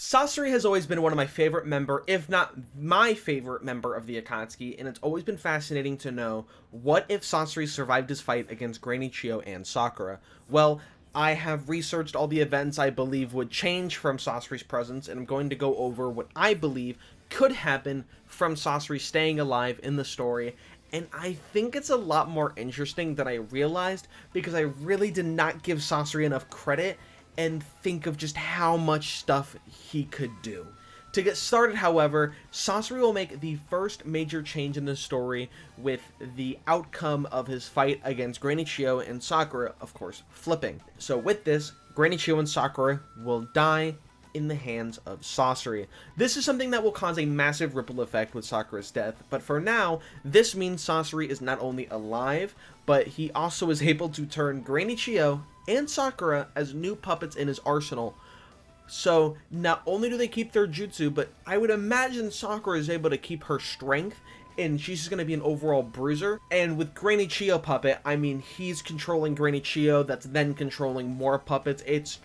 Sasori has always been one of my favorite member, if not my favorite member of the Akatsuki, and it's always been fascinating to know what if Sasori survived his fight against Granny Chiyo and Sakura. Well, I have researched all the events I believe would change from Sasori's presence, and I'm going to go over what I believe could happen from Sasori staying alive in the story. And I think it's a lot more interesting than I realized, because I really did not give Sasori enough credit and think of just how much stuff he could do. To get started, however, Sasori will make the first major change in the story with the outcome of his fight against Granny Chiyo and Sakura, of course, flipping. So with this, Granny Chiyo and Sakura will die in the hands of Sasori. This is something that will cause a massive ripple effect with Sakura's death, but for now, this means Sasori is not only alive, but he also is able to turn Granny Chiyo and Sakura as new puppets in his arsenal. So not only do they keep their jutsu, but I would imagine Sakura is able to keep her strength, and she's just going to be an overall bruiser. And with Granny Chiyo puppet, I mean, he's controlling Granny Chiyo, that's then controlling more puppets. It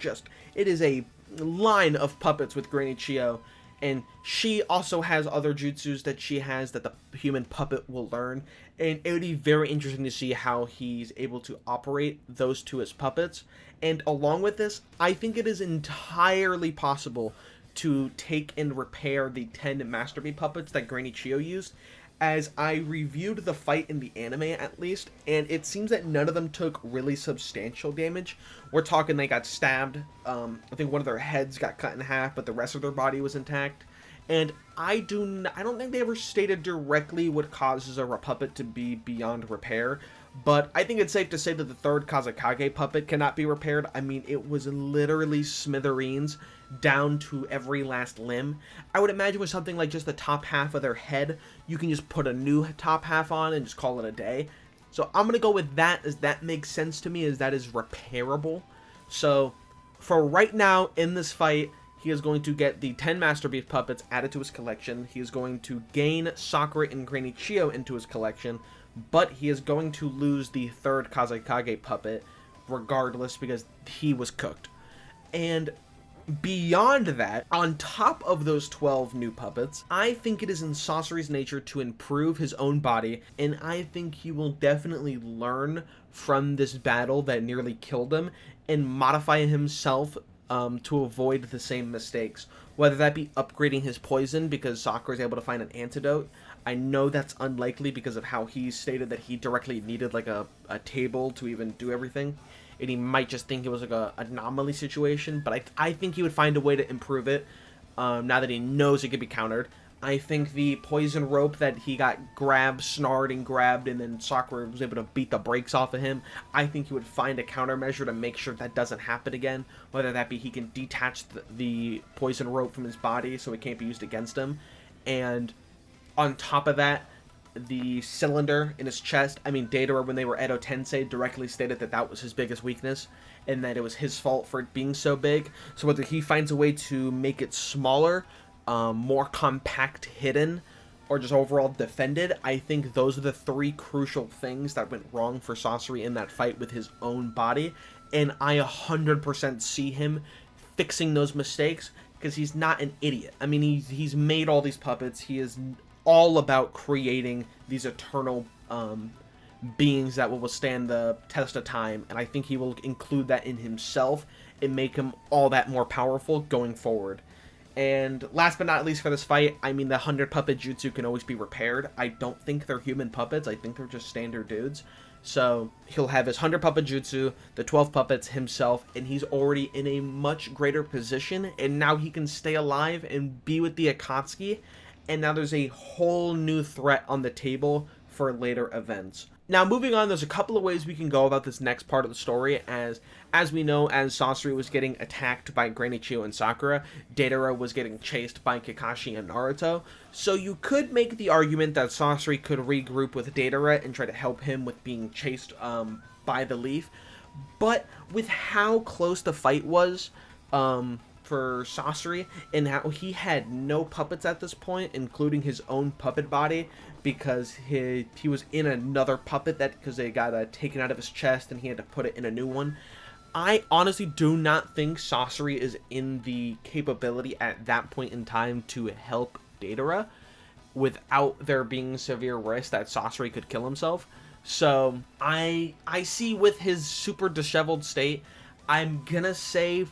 is a line of puppets with Granny Chiyo, and she also has other jutsus that she has that the human puppet will learn, and it would be very interesting to see how he's able to operate those two as puppets. And along with this, I think it is entirely possible to take and repair the 10 Masterpiece puppets that Granny Chiyo used, as I reviewed the fight in the anime at least, and it seems that none of them took really substantial damage. We're talking they got stabbed, I think one of their heads got cut in half, but the rest of their body was intact. And I don't think they ever stated directly what causes a puppet to be beyond repair, but I think it's safe to say that the third Kazekage puppet cannot be repaired. I mean, it was literally smithereens down to every last limb. I would imagine with something like just the top half of their head, you can just put a new top half on and just call it a day. So I'm going to go with that, as that makes sense to me, as that is repairable. So for right now in this fight, he is going to get the 10 Masterpiece puppets added to his collection. He is going to gain Sakura and Granny Chiyo into his collection, but he is going to lose the third Kazekage puppet regardless, because he was cooked. And beyond that, on top of those 12 new puppets, I think it is in Sasori's nature to improve his own body, and I think he will definitely learn from this battle that nearly killed him and modify himself to avoid the same mistakes, whether that be upgrading his poison because Sakura is able to find an antidote. I know that's unlikely because of how he stated that he directly needed like a table to even do everything, and he might just think it was like a anomaly situation, but I think he would find a way to improve it now that he knows it could be countered. I think the poison rope that he got snarled and grabbed, and then Sakura was able to beat the brakes off of him, I think he would find a countermeasure to make sure that doesn't happen again, whether that be he can detach the poison rope from his body so it can't be used against him. And on top of that, the cylinder in his chest, I mean, Datara, when they were Edo Tensei, directly stated that that was his biggest weakness, and that it was his fault for it being so big. So whether he finds a way to make it smaller, more compact, hidden, or just overall defended, I think those are the three crucial things that went wrong for Sasori in that fight with his own body, and I 100% see him fixing those mistakes, because he's not an idiot. I mean, he's made all these puppets. He is all about creating these eternal beings that will withstand the test of time, and I think he will include that in himself and make him all that more powerful going forward. And last but not least for this fight, I mean, the 100 puppet jutsu can always be repaired. I don't think they're human puppets. I think they're just standard dudes. So he'll have his 100 puppet jutsu, the 12 puppets himself, and he's already in a much greater position. And now he can stay alive and be with the Akatsuki. And now there's a whole new threat on the table for later events. Now, moving on, there's a couple of ways we can go about this next part of the story, as we know, as Sasori was getting attacked by Granny Chiyo and Sakura, Datara was getting chased by Kakashi and Naruto, so you could make the argument that Sasori could regroup with Datara and try to help him with being chased by the leaf, but with how close the fight was, for Sasori, and how he had no puppets at this point, including his own puppet body, because he was in another puppet that because they got taken out of his chest and he had to put it in a new one. I honestly do not think Sasori is in the capability at that point in time to help Deidara without there being severe risk that Sasori could kill himself. So I see with his super disheveled state, I'm gonna say,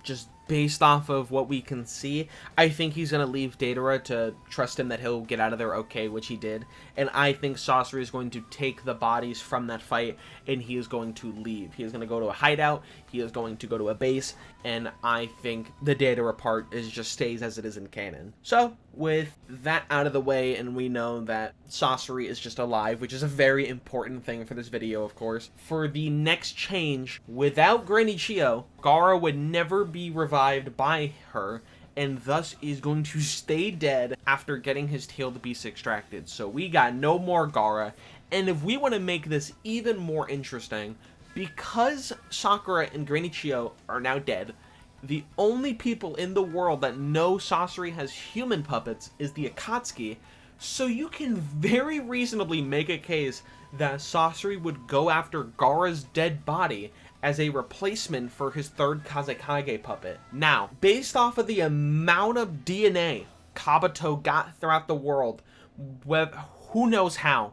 just based off of what we can see, I think he's gonna leave Deidara to trust him that he'll get out of there okay, which he did. And I think Sasori is going to take the bodies from that fight, and he is going to leave. He is going to go to a hideout, he is going to go to a base, and I think the Deidara part just stays as it is in canon. So, with that out of the way, and we know that Sasori is just alive, which is a very important thing for this video, of course. For the next change, without Granny Chiyo, Gaara would never be revived by her, and thus is going to stay dead after getting his tailed beast extracted. So we got no more Gaara, and if we want to make this even more interesting, because Sakura and Granny Chiyo are now dead, the only people in the world that know Sasori has human puppets is the Akatsuki, so you can very reasonably make a case that Sasori would go after Gaara's dead body as a replacement for his third Kazekage puppet. Now, based off of the amount of DNA Kabuto got throughout the world, who knows how,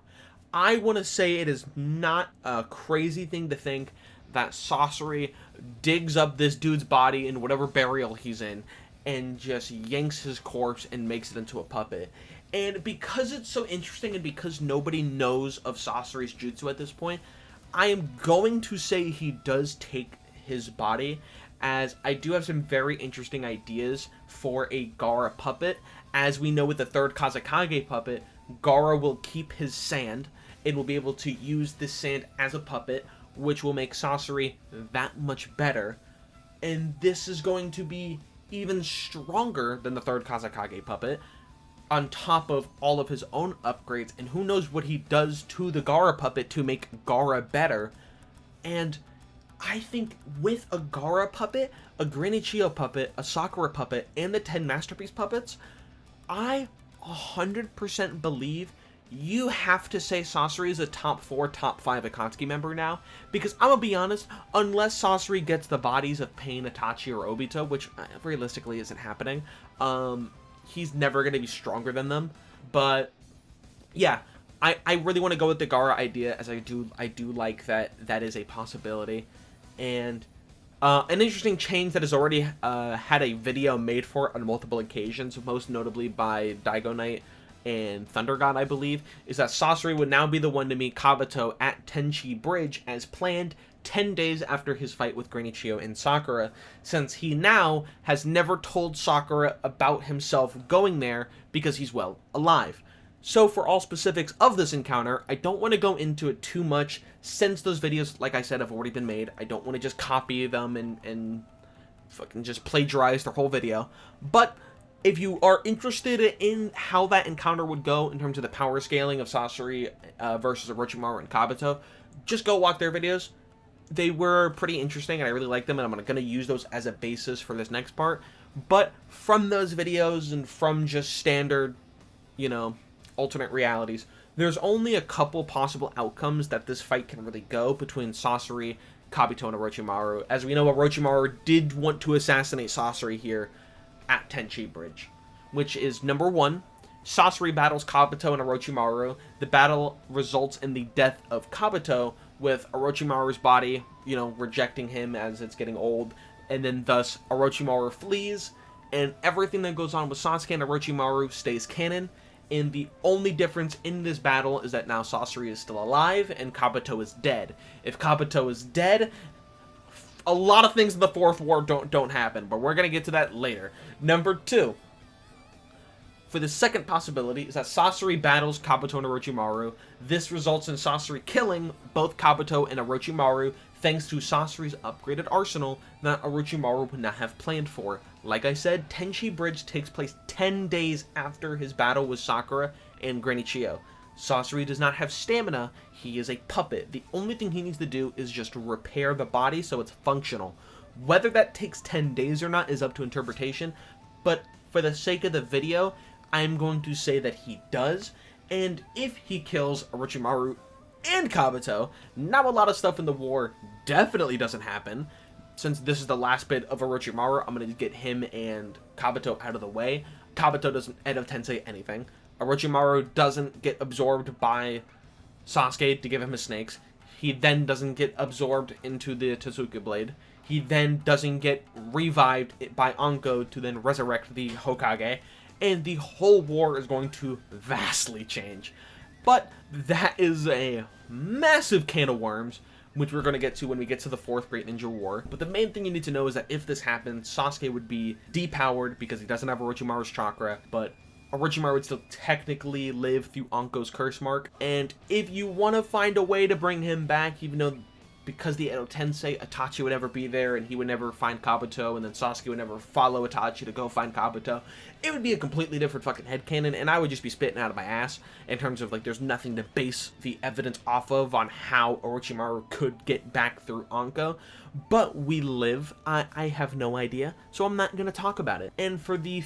I want to say it is not a crazy thing to think that Sasori digs up this dude's body in whatever burial he's in and just yanks his corpse and makes it into a puppet. And because it's so interesting and because nobody knows of Sasori's jutsu at this point, I am going to say he does take his body, as I do have some very interesting ideas for a Gaara puppet. As we know with the third Kazekage puppet, Gaara will keep his sand and will be able to use this sand as a puppet, which will make Sasori that much better. And this is going to be even stronger than the third Kazekage puppet, on top of all of his own upgrades, and who knows what he does to the Gaara puppet to make Gaara better. And I think with a Gaara puppet, a Granny Chiyo puppet, a Sakura puppet, and the 10 Masterpiece puppets, I 100% believe you have to say Sasori is a top 4, top 5 Akatsuki member now, because I'm gonna be honest, unless Sasori gets the bodies of Pain, Itachi, or Obito, which realistically isn't happening, he's never going to be stronger than them. But yeah, I really want to go with the Gaara idea, as I do like that is a possibility. And an interesting change that has already had a video made for it on multiple occasions, most notably by Daigo Knight and Thunder God, I believe, is that Sasori would now be the one to meet Kabuto at Tenchi Bridge as planned, 10 days after his fight with Granny Chiyo and Sakura, since he now has never told Sakura about himself going there because he's, well, alive. So for all specifics of this encounter, I don't want to go into it too much, since those videos, like I said, have already been made. I don't want to just copy them and fucking just plagiarize their whole video. But if you are interested in how that encounter would go in terms of the power scaling of Sasori versus Orochimaru and Kabuto, just go watch their videos. They were pretty interesting, and I really like them, and I'm going to use those as a basis for this next part. But from those videos and from just standard, you know, alternate realities, there's only a couple possible outcomes that this fight can really go between Sasori, Kabuto, and Orochimaru. As we know, Orochimaru did want to assassinate Sasori here at Tenchi Bridge, which is number 1. Sasori battles Kabuto and Orochimaru. The battle results in the death of Kabuto, with Orochimaru's body, you know, rejecting him as it's getting old, and then thus Orochimaru flees, and everything that goes on with Sasuke and Orochimaru stays canon, and the only difference in this battle is that now Sasori is still alive and Kabuto is dead. If Kabuto is dead, a lot of things in the Fourth War don't happen, but we're gonna get to that later. Number 2. For the second possibility is that Sasori battles Kabuto and Orochimaru. This results in Sasori killing both Kabuto and Orochimaru, thanks to Sasori's upgraded arsenal that Orochimaru would not have planned for. Like I said, Tenchi Bridge takes place 10 days after his battle with Sakura and Granny Chiyo. Sasori does not have stamina, he is a puppet. The only thing he needs to do is just repair the body so it's functional. Whether that takes 10 days or not is up to interpretation, but for the sake of the video, I'm going to say that he does, and if he kills Orochimaru and Kabuto. Now a lot of stuff in the war definitely doesn't happen. Since this is the last bit of Orochimaru, I'm going to get him and Kabuto out of the way. Kabuto doesn't end up Tensei anything. Orochimaru doesn't get absorbed by Sasuke to give him his snakes. He then doesn't get absorbed into the Tsuki Blade. He then doesn't get revived by Anko to then resurrect the Hokage. And the whole war is going to vastly change. But that is a massive can of worms, which we're going to get to when we get to the 4th Great Ninja War. But the main thing you need to know is that if this happens, Sasuke would be depowered because he doesn't have Orochimaru's chakra, but Orochimaru would still technically live through Anko's curse mark. And if you want to find a way to bring him back, even though because the Edo Tensei, Itachi would never be there, and he would never find Kabuto, and then Sasuke would never follow Itachi to go find Kabuto, it would be a completely different fucking headcanon, and I would just be spitting out of my ass in terms of, like, there's nothing to base the evidence off of on how Orochimaru could get back through Anko. But we live. I have no idea, so I'm not going to talk about it. And for the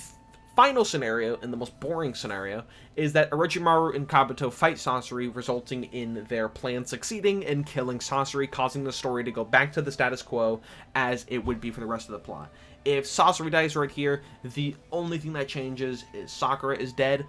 final scenario, and the most boring scenario, is that Orochimaru and Kabuto fight Sasori, resulting in their plan succeeding and killing Sasori, causing the story to go back to the status quo as it would be for the rest of the plot. If Sasori dies right here, the only thing that changes is Sakura is dead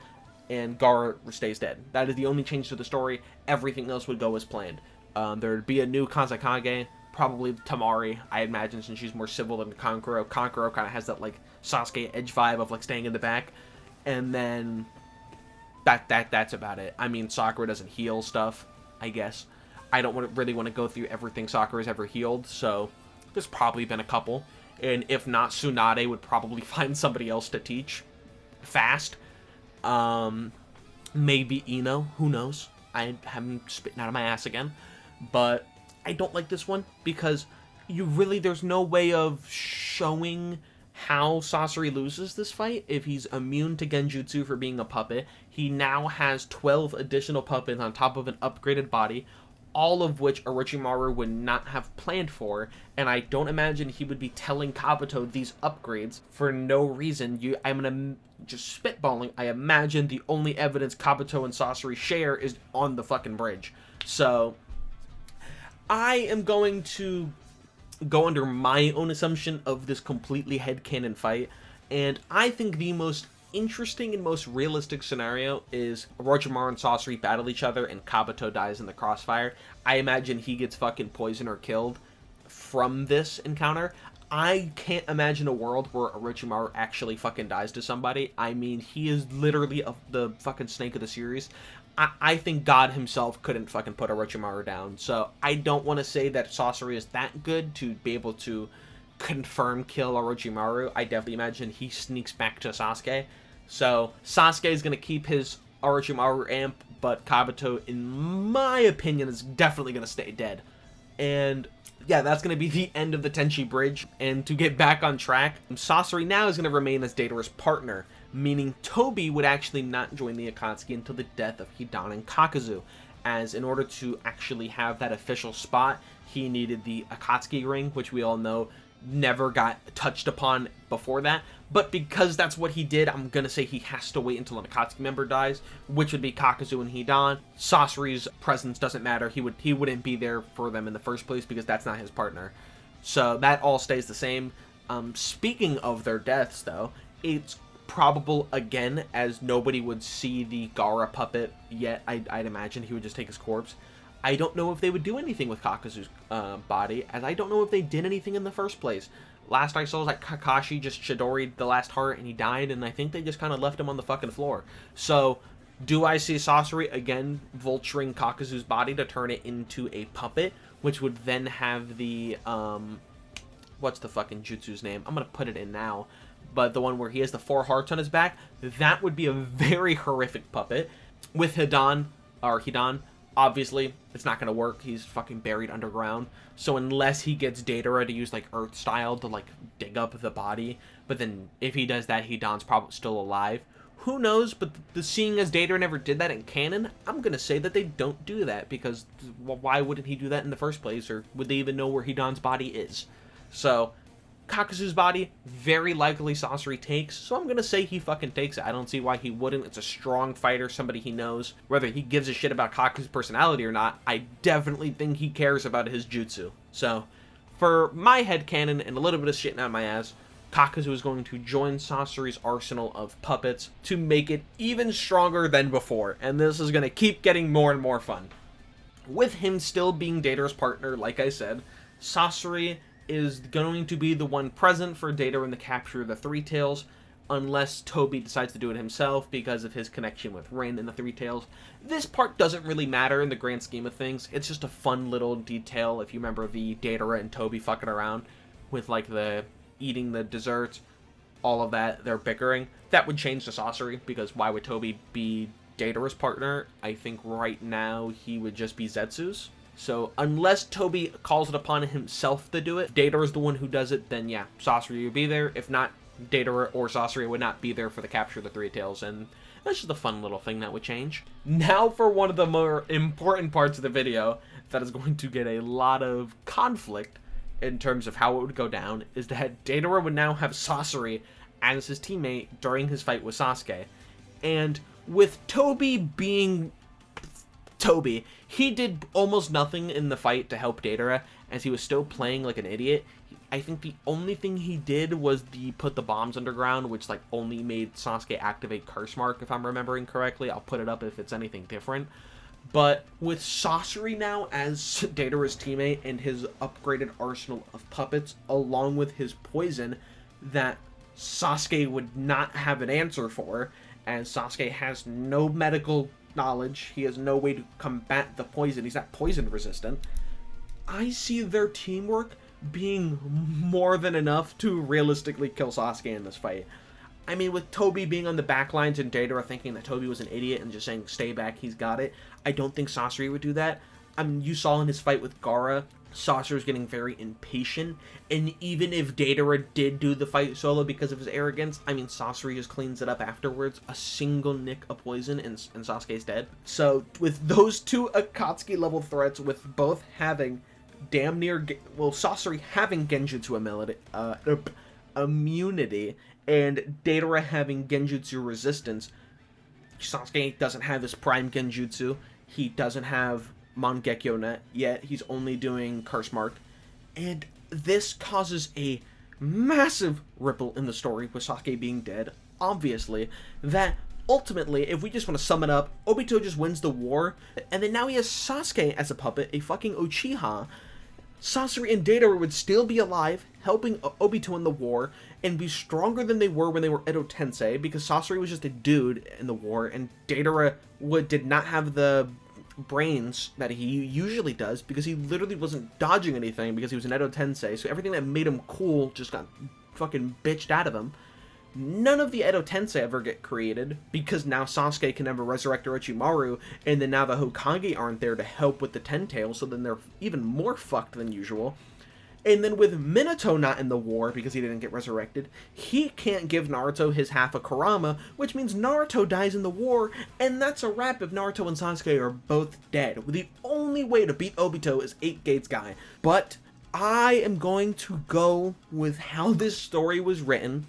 and Gaara stays dead. That is the only change to the story. Everything else would go as planned. There'd be a new Kazekage, probably Tamari, I imagine, since she's more civil than Kankuro. Kankuro kind of has that, like, Sasuke edge vibe of, like, staying in the back. And then that's about it. I mean, Sakura doesn't heal stuff, I guess. I don't really want to go through everything Sakura's ever healed, so there's probably been a couple. And if not, Tsunade would probably find somebody else to teach fast. Maybe Ino, who knows? I haven't spitting out of my ass again. But I don't like this one because there's no way of showing how Sasori loses this fight if he's immune to Genjutsu for being a puppet. He now has 12 additional puppets on top of an upgraded body, all of which Orochimaru would not have planned for, and I don't imagine he would be telling Kabuto these upgrades for no reason. I'm gonna just spitballing. I imagine the only evidence Kabuto and Sasori share is on the fucking bridge. So I am going to go under my own assumption of this completely headcanon fight, and I think the most interesting and most realistic scenario is Orochimaru and Sasori battle each other and Kabuto dies in the crossfire. I imagine he gets fucking poisoned or killed from this encounter. I can't imagine a world where Orochimaru actually fucking dies to somebody. I mean, he is literally the fucking snake of the series. I think God himself couldn't fucking put Orochimaru down. So I don't want to say that Sasori is that good to be able to confirm kill Orochimaru. I definitely imagine he sneaks back to Sasuke. So Sasuke is going to keep his Orochimaru amp, but Kabuto, in my opinion, is definitely going to stay dead. And yeah, that's going to be the end of the Tenchi Bridge. And to get back on track, Sasori now is going to remain as Deidara's partner, meaning Tobi would actually not join the Akatsuki until the death of Hidan and Kakuzu, as in order to actually have that official spot, he needed the Akatsuki ring, which we all know never got touched upon before that. But because that's what he did, I'm gonna say he has to wait until an Akatsuki member dies, which would be Kakuzu and Hidan. Sasori's presence doesn't matter. He wouldn't be there for them in the first place because that's not his partner. So that all stays the same. Speaking of their deaths, though, it's probable again, as nobody would see the Gaara puppet yet. I'd imagine he would just take his corpse. I don't know if they would do anything with Kakuzu's body, as I don't know if they did anything in the first place. Last I saw was like Kakashi just Chidori'd the last heart and he died, and I think they just kind of left him on the fucking floor. So, do I see Sasori again vulturing Kakuzu's body to turn it into a puppet, which would then have the, what's the fucking jutsu's name? I'm gonna put it in now. But the one where he has the 4 hearts on his back, that would be a very horrific puppet. With Hidan, obviously, it's not gonna work. He's fucking buried underground. So unless he gets Deidara to use, like, Earth style to, like, dig up the body, but then if he does that, Hidan's probably still alive. Who knows, but seeing as Deidara never did that in canon, I'm gonna say that they don't do that, because why wouldn't he do that in the first place, or would they even know where Hidan's body is? So, Kakuzu's body, very likely Sasori takes, so I'm gonna say he fucking takes it. I don't see why he wouldn't. It's a strong fighter, somebody he knows. Whether he gives a shit about Kaku's personality or not, I definitely think he cares about his jutsu. So, for my headcanon and a little bit of shitting out my ass, Kakuzu is going to join Sasori's arsenal of puppets to make it even stronger than before, and this is gonna keep getting more and more fun. With him still being Datara's partner, like I said, Sasori is going to be the one present for Datara in the capture of the Three Tails, unless Toby decides to do it himself because of his connection with Rin and the Three Tails. This part doesn't really matter in the grand scheme of things. It's just a fun little detail if you remember the Datara and Toby fucking around with like the eating the desserts, all of that, they're bickering. That would change to Sasori, because why would Toby be Datara's partner? I think right now he would just be Zetsu's. So unless Toby calls it upon himself to do it, Datara is the one who does it, then yeah, Sasori would be there. If not, Datara or Sasori would not be there for the capture of the Three Tails, and that's just a fun little thing that would change. Now for one of the more important parts of the video that is going to get a lot of conflict in terms of how it would go down, is that Datara would now have Sasori as his teammate during his fight with Sasuke. And with Toby being Toby, he did almost nothing in the fight to help Datara, as he was still playing like an idiot. I think the only thing he did was put the bombs underground, which like only made Sasuke activate Curse Mark, if I'm remembering correctly. I'll put it up if it's anything different. But with Sasori now as Datara's teammate and his upgraded arsenal of puppets, along with his poison that Sasuke would not have an answer for, as Sasuke has no medical knowledge, he has no way to combat the poison, he's not poison resistant, I see their teamwork being more than enough to realistically kill Sasuke in this fight. I mean, with Toby being on the back lines and Datara thinking that Toby was an idiot and just saying, stay back, he's got it, I don't think Sasori would do that. I mean, you saw in his fight with Gaara, Sasori was getting very impatient, and even if Datara did do the fight solo because of his arrogance, I mean, Sasori just cleans it up afterwards. A single nick of poison and Sasuke's dead. So, with those two Akatsuki-level threats, with both having damn near, well, Sasori having Genjutsu immunity, and Datara having Genjutsu resistance, Sasuke doesn't have his prime Genjutsu, he doesn't have Mangekyo net yet, he's only doing Curse Mark, and this causes a massive ripple in the story with Sasuke being dead, obviously, that ultimately, if we just want to sum it up, Obito just wins the war, and then now he has Sasuke as a puppet, a fucking Uchiha. Sasori and Datara would still be alive, helping Obito in the war, and be stronger than they were when they were Edo Tensei, because Sasori was just a dude in the war, and Datara did not have the brains that he usually does, because he literally wasn't dodging anything because he was an Edo Tensei, so everything that made him cool just got fucking bitched out of him. None of the Edo Tensei ever get created, because now Sasuke can never resurrect Orochimaru, and then now the Hokage aren't there to help with the Ten Tails, so then they're even more fucked than usual. And then with Minato not in the war because he didn't get resurrected, he can't give Naruto his half of Kurama, which means Naruto dies in the war, and that's a wrap if Naruto and Sasuke are both dead. The only way to beat Obito is 8 Gates guy. But I am going to go with how this story was written,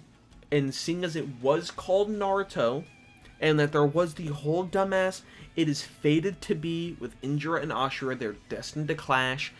and seeing as it was called Naruto, and that there was the whole dumbass, it is fated to be with Indra and Ashura, they're destined to clash,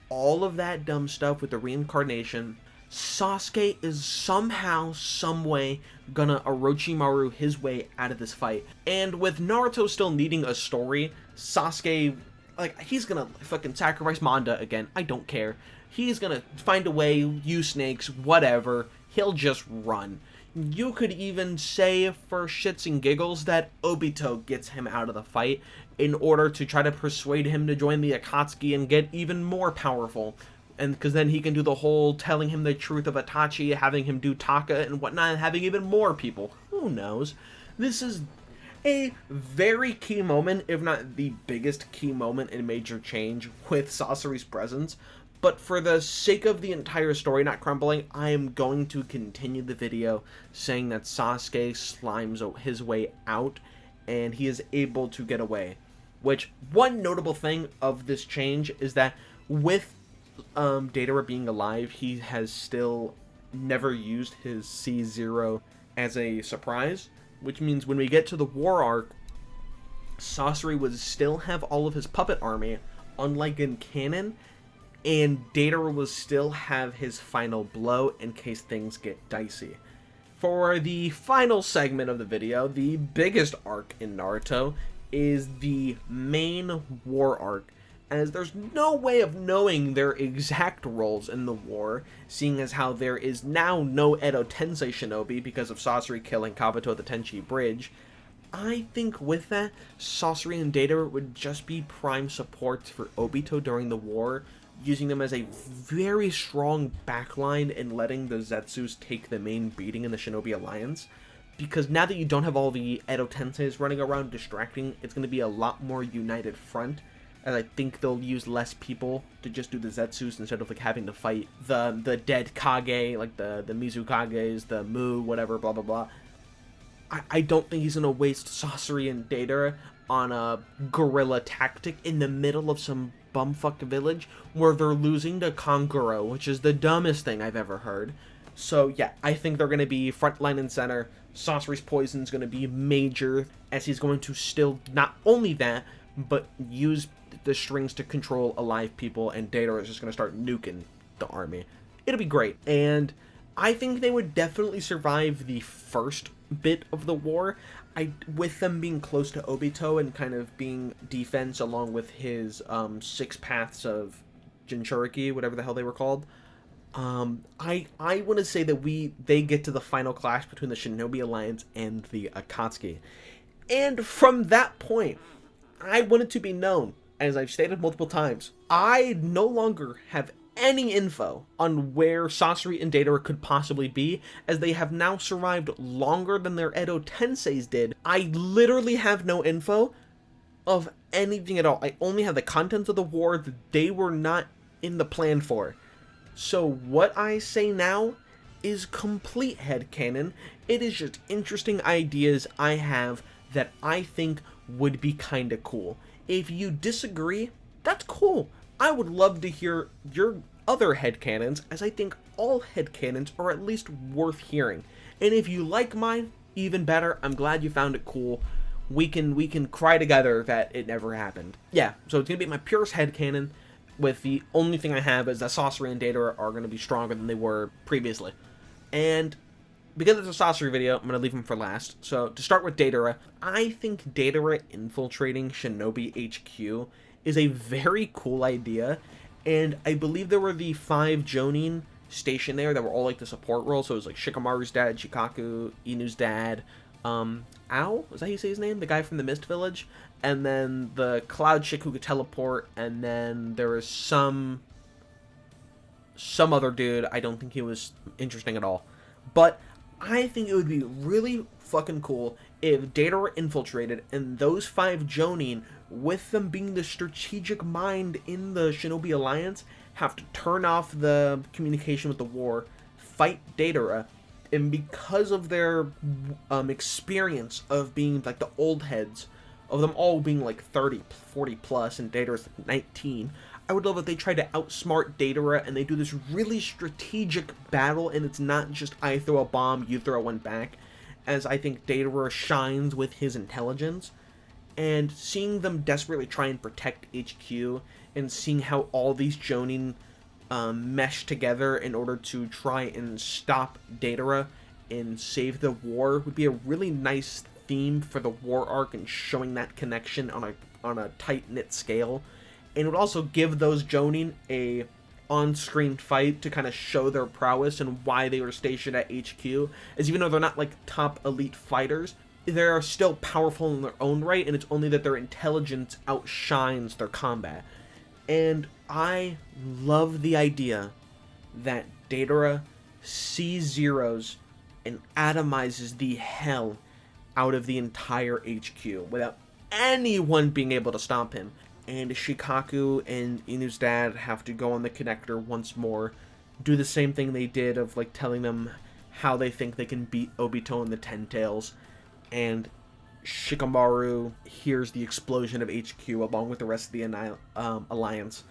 all of that dumb stuff with the reincarnation, Sasuke is somehow, someway, gonna Orochimaru his way out of this fight. And with Naruto still needing a story, Sasuke, like, he's gonna fucking sacrifice Manda again, I don't care. He's gonna find a way, use snakes, whatever, he'll just run. You could even say, for shits and giggles, that Obito gets him out of the fight in order to try to persuade him to join the Akatsuki and get even more powerful. And because then he can do the whole telling him the truth of Itachi, having him do Taka and whatnot, and having even more people. Who knows? This is a very key moment, if not the biggest key moment in Major Change with Sasori's presence. But for the sake of the entire story not crumbling, I am going to continue the video saying that Sasuke slimes his way out and he is able to get away. Which, one notable thing of this change is that with Datara being alive, he has still never used his C0 as a surprise, which means when we get to the war arc, Sasori would still have all of his puppet army, unlike in canon, and Datara will still have his final blow in case things get dicey. For the final segment of the video, the biggest arc in Naruto is the main war arc, as there's no way of knowing their exact roles in the war, seeing as how there is now no Edo Tensei shinobi because of Sasori killing Kabuto at the Tenchi Bridge. I think with that, Sasori and Datara would just be prime supports for Obito during the war, using them as a very strong backline and letting the Zetsus take the main beating in the Shinobi Alliance. Because now that you don't have all the Edo Tenseis running around distracting, it's going to be a lot more united front. And I think they'll use less people to just do the Zetsus instead of like having to fight the dead Kage, like the Mizukages, the Mu, whatever, blah blah blah. I don't think he's going to waste Sasori and Datara on a guerrilla tactic in the middle of some bumfuck village where they're losing to Kankuro, which is the dumbest thing I've ever heard. So yeah, I think they're going to be front line and center. Sasori's poison is going to be major, as he's going to still not only that, but use the strings to control alive people, and Datara is just going to start nuking the army. It'll be great, and I think they would definitely survive the first bit of the war. With them being close to Obito and kind of being defense along with his 6 paths of Jinchuriki, whatever the hell they were called. I want to say that they get to the final clash between the Shinobi Alliance and the Akatsuki. And from that point, I want it to be known, as I've stated multiple times, I no longer have any info on where Sasori and Datara could possibly be, as they have now survived longer than their Edo Tenseis did. I literally have no info of anything at all. I only have the contents of the war that they were not in the plan for. So what I say now is complete headcanon. It is just interesting ideas I have that I think would be kinda cool. If you disagree, that's cool. I would love to hear your other headcanons, as I think all headcanons are at least worth hearing. And if you like mine, even better. I'm glad you found it cool. We can cry together that it never happened. Yeah, so it's gonna be my purest headcanon, with the only thing I have is that Sasori and Datara are gonna be stronger than they were previously. And because it's a Sasori video, I'm going to leave him for last. So, to start with Datara, I think Datara infiltrating Shinobi HQ is a very cool idea, and I believe there were the 5 Jonin stationed there that were all like the support roles, so it was like Shikamaru's dad, Shikaku, Inu's dad, Ao? Is that how you say his name? The guy from the Mist Village? And then the Cloud Chick who could teleport, and then there was some other dude. I don't think he was interesting at all. But I think it would be really fucking cool if Datara infiltrated and those 5 Jonin, with them being the strategic mind in the Shinobi Alliance, have to turn off the communication with the war, fight Datara, and because of their experience of being like the old heads, of them all being like 30, 40 plus, and Datara's 19, I would love if they try to outsmart Datara and they do this really strategic battle, and it's not just I throw a bomb, you throw one back, as I think Datara shines with his intelligence. And seeing them desperately try and protect HQ, and seeing how all these Jonin mesh together in order to try and stop Datara and save the war would be a really nice theme for the war arc, and showing that connection on a tight-knit scale. And it would also give those Jonin a on-screen fight to kind of show their prowess and why they were stationed at HQ, as even though they're not like top elite fighters, they're still powerful in their own right, and it's only that their intelligence outshines their combat. And I love the idea that Datara C-Zeros and atomizes the hell out of the entire HQ without anyone being able to stop him. And Shikaku and Inu's dad have to go on the connector once more, do the same thing they did of like telling them how they think they can beat Obito and the Ten Tails, and Shikamaru hears the explosion of HQ along with the rest of the Alliance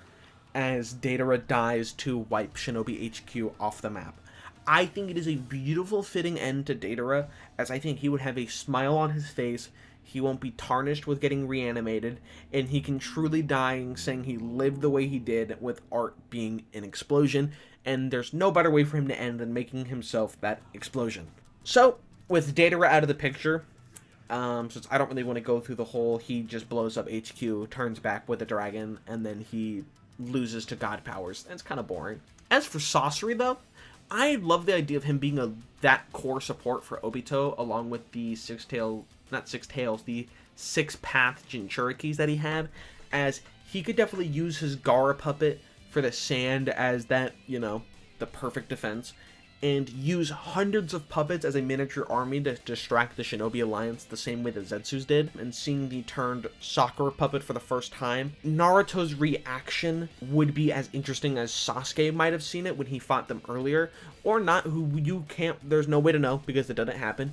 as Datara dies to wipe Shinobi HQ off the map. I think it is a beautiful fitting end to Datara, as I think he would have a smile on his face, he won't be tarnished with getting reanimated, and he can truly die saying he lived the way he did, with art being an explosion, and there's no better way for him to end than making himself that explosion. So, with Datara out of the picture, since I don't really want to go through the whole he just blows up HQ, turns back with a dragon, and then he loses to god powers. That's kind of boring. As for Sasori, though, I love the idea of him being that core support for Obito, along with the the 6-path Jinchurikis that he had, as he could definitely use his Gara puppet for the sand as that, the perfect defense, and use hundreds of puppets as a miniature army to distract the Shinobi Alliance the same way that Zetsu's did. And seeing the turned Sakura puppet for the first time, Naruto's reaction would be as interesting as Sasuke might have seen it when he fought them earlier, or not, there's no way to know because it doesn't happen.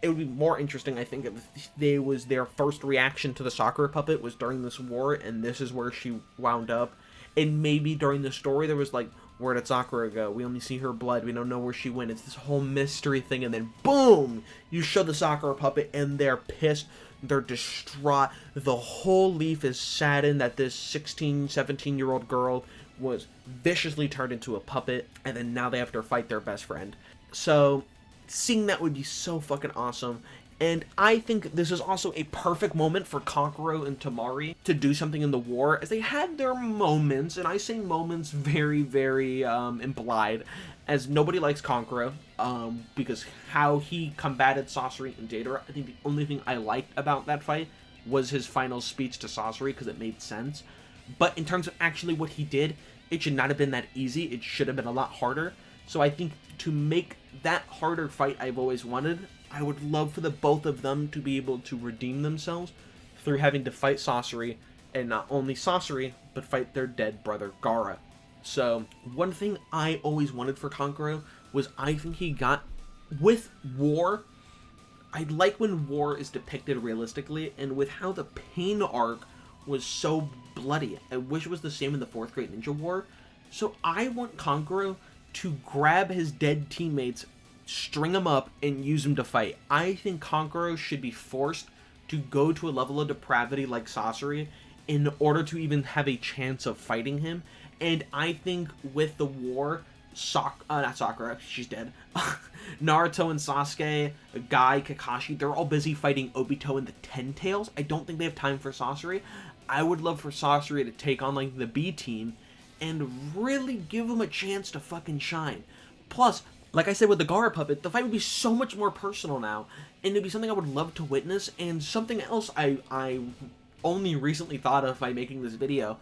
It would be more interesting, I think, if their first reaction to the Sakura puppet was during this war, and this is where she wound up. And maybe during the story there was like, where did Sakura go? We only see her blood. We don't know where she went. It's this whole mystery thing, and then boom! You show the Sakura puppet, and they're pissed. They're distraught. The whole leaf is saddened that this 16, 17-year-old girl was viciously turned into a puppet, and then now they have to fight their best friend. So, seeing that would be so fucking awesome. And I think this is also a perfect moment for Kankuro and Temari to do something in the war, as they had their moments, and I say moments very, very implied, as nobody likes Kankuro, because how he combated Sasori and Datara. I think the only thing I liked about that fight was his final speech to Sasori, because it made sense. But in terms of actually what he did, it should not have been that easy. It should have been a lot harder. So I think to make that harder fight I've always wanted, I would love for the both of them to be able to redeem themselves through having to fight Sasori, and not only Sasori, but fight their dead brother Gaara. So, one thing I always wanted for Kankuro was I think he got, with war, I like when war is depicted realistically, and with how the pain arc was so bloody. I wish it was the same in the 4th Great Ninja War. So I want Kankuro to grab his dead teammates, string them up, and use them to fight. I think Kankuro should be forced to go to a level of depravity like Sasori in order to even have a chance of fighting him. And I think with the war, not Sakura, she's dead. Naruto and Sasuke, Guy, Kakashi, they're all busy fighting Obito and the Ten Tails. I don't think they have time for Sasori. I would love for Sasori to take on like the B team and really give him a chance to fucking shine. Plus, like I said with the Gaara puppet, the fight would be so much more personal now, and it'd be something I would love to witness. And something else I only recently thought of by making this video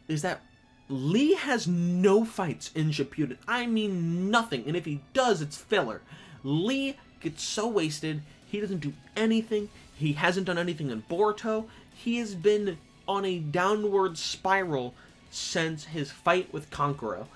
is that Lee has no fights in Shippuden. I mean nothing, and if he does, it's filler. Lee gets so wasted, he doesn't do anything, he hasn't done anything in Boruto, he has been on a downward spiral since his fight with Kankuro.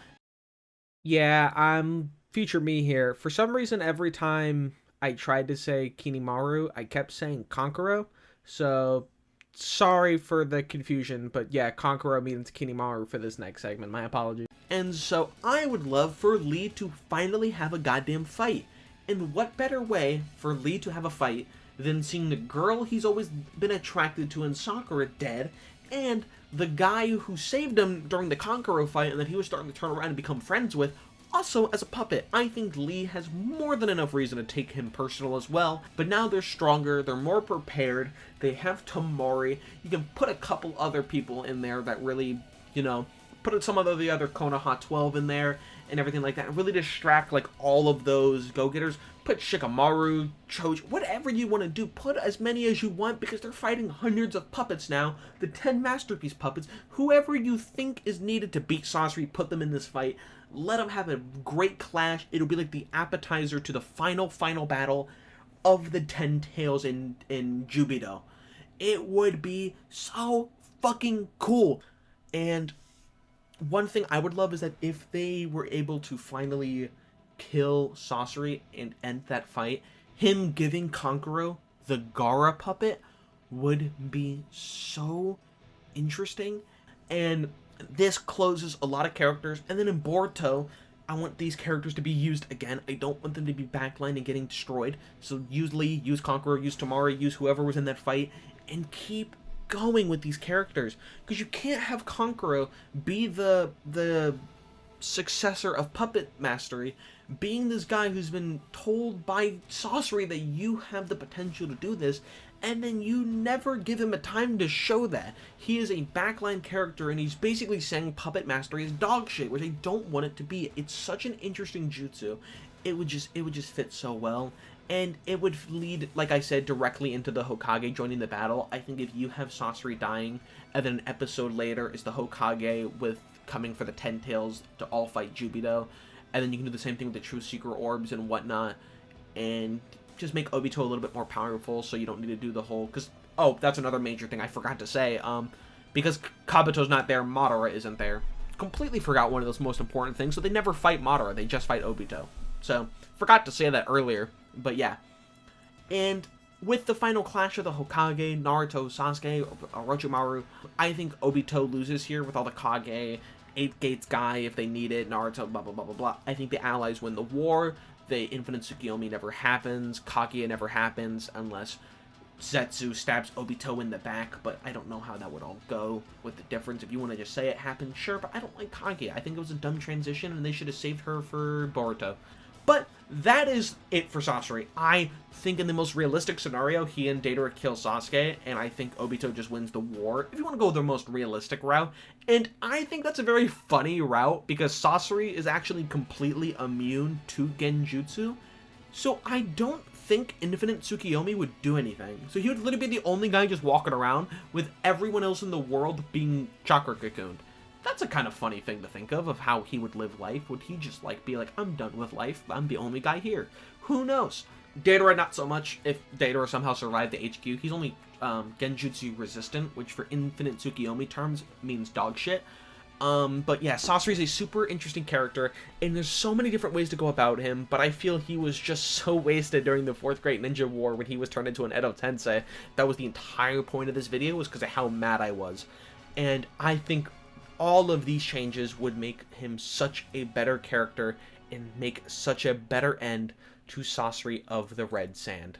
Yeah, I'm future me here. For some reason, every time I tried to say Kinimaru, I kept saying Kankuro, so sorry for the confusion, but yeah, Kankuro means Kinimaru for this next segment. My apologies. And so I would love for Lee to finally have a goddamn fight. And what better way for Lee to have a fight than seeing the girl he's always been attracted to in Sakura dead, and the guy who saved him during the Kankuro fight and that he was starting to turn around and become friends with, also as a puppet. I think Lee has more than enough reason to take him personal as well, but now they're stronger, they're more prepared, they have Temari, you can put a couple other people in there that really, put some of the other Konoha 12 in there and everything like that, and really distract like all of those go-getters. Put Shikamaru, Choji, whatever you want to do, put as many as you want, because they're fighting hundreds of puppets now, the 10 Masterpiece puppets. Whoever you think is needed to beat Sasori, put them in this fight. Let them have a great clash. It'll be like the appetizer to the final battle of the 10 Tails in Jubito. It would be so fucking cool. And one thing I would love is that if they were able to finally kill Sasori and end that fight, him giving Kankuro the Gaara puppet would be so interesting. And this closes a lot of characters. And then in Boruto, I want these characters to be used again. I don't want them to be backline and getting destroyed. So use Lee, use Conqueror, use Tamari, use whoever was in that fight, and keep going with these characters. Because you can't have Conqueror be the successor of Puppet Mastery, being this guy who's been told by Sasori that you have the potential to do this, and then you never give him a time to show that. He is a backline character, and he's basically saying Puppet Mastery is dog shit, which I don't want it to be. It's such an interesting jutsu. It would just fit so well. And it would lead, like I said, directly into the Hokage joining the battle. I think if you have Sasori dying, and then an episode later is the Hokage with coming for the Ten Tails to all fight Jubito, and then you can do the same thing with the True Secret Orbs and whatnot, and just make Obito a little bit more powerful, so you don't need to do the whole, because, oh, that's another major thing I forgot to say, because Kabuto's not there, Madara isn't there. Completely forgot one of those most important things, so they never fight Madara, they just fight Obito. So, forgot to say that earlier, but yeah. And with the final clash of the Hokage, Naruto, Sasuke, Orochimaru, I think Obito loses here with all the Kage, 8 Gates guy if they need it, Naruto, blah, blah, blah, blah, blah. I think the allies win the war, the Infinite Tsukiyomi never happens, Kaguya never happens, unless Zetsu stabs Obito in the back, but I don't know how that would all go with the difference. If you want to just say it happened, sure, but I don't like Kaguya. I think it was a dumb transition, and they should have saved her for Boruto. But that is it for Sasori. I think in the most realistic scenario, he and Deidara kill Sasuke, and I think Obito just wins the war, if you want to go the most realistic route. And I think that's a very funny route, because Sasori is actually completely immune to Genjutsu, so I don't think Infinite Tsukiyomi would do anything. So he would literally be the only guy just walking around, with everyone else in the world being chakra cocooned. That's a kind of funny thing to think of how he would live life. Would he just, like, be like, I'm done with life, I'm the only guy here? Who knows? Deidara, not so much. If Deidara somehow survived the HQ, he's only Genjutsu resistant, which for Infinite Tsukiyomi terms means dog shit. But yeah, Sasori is a super interesting character, and there's so many different ways to go about him, but I feel he was just so wasted during the 4th Great Ninja War when he was turned into an Edo Tensei. That was the entire point of this video, was because of how mad I was. And I think all of these changes would make him such a better character and make such a better end to Sasori of the Red Sand.